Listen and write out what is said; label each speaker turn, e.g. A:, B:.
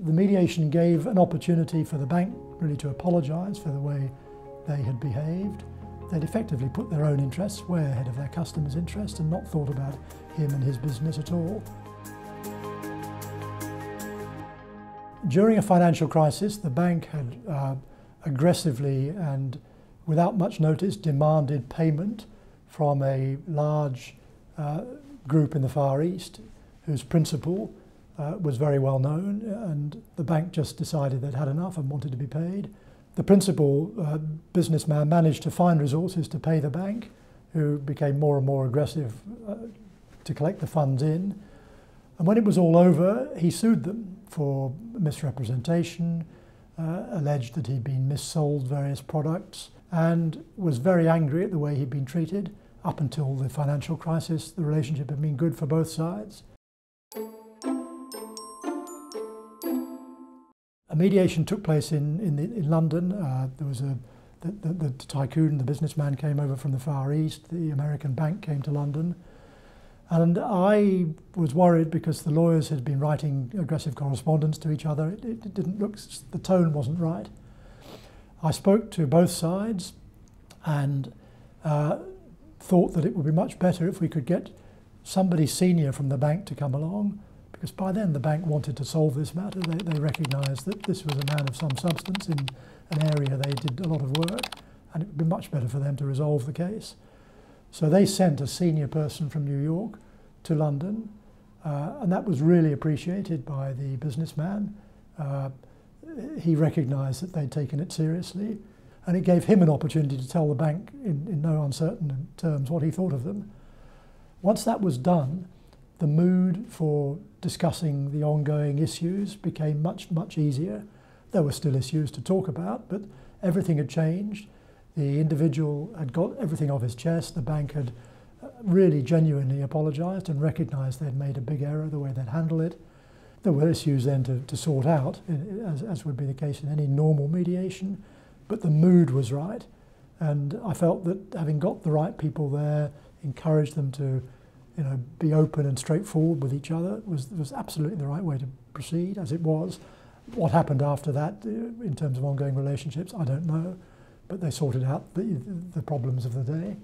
A: The mediation gave an opportunity for the bank really to apologise for the way they had behaved. They'd effectively put their own interests way ahead of their customers' interests and not thought about him and his business at all. During a financial crisis, the bank had aggressively and without much notice demanded payment from a large group in the Far East whose principal was very well known, and the bank just decided they'd had enough and wanted to be paid. The principal businessman managed to find resources to pay the bank, who became more and more aggressive to collect the funds in. And when it was all over, he sued them for misrepresentation, alleged that he'd been missold various products, and was very angry at the way he'd been treated. Up until the financial crisis, the relationship had been good for both sides. A mediation took place in London. There was the tycoon, the businessman came over from the Far East. The American bank came to London. And I was worried because the lawyers had been writing aggressive correspondence to each other. It didn't look, the tone wasn't right. I spoke to both sides and thought that it would be much better if we could get somebody senior from the bank to come along, because by then the bank wanted to solve this matter. They recognised that this was a man of some substance in an area they did a lot of work, and it would be much better for them to resolve the case. So they sent a senior person from New York to London, and that was really appreciated by the businessman. He recognised that they'd taken it seriously, and it gave him an opportunity to tell the bank in no uncertain terms what he thought of them. Once that was done, the mood for discussing the ongoing issues became much, much easier. There were still issues to talk about, but everything had changed. The individual had got everything off his chest. The bank had really genuinely apologised and recognised they'd made a big error the way they'd handled it. There were issues then to sort out, as would be the case in any normal mediation, but the mood was right. And I felt that having got the right people there, encouraged them to be open and straightforward with each other, was absolutely the right way to proceed, as it was. What happened after that in terms of ongoing relationships, I don't know, but they sorted out the problems of the day.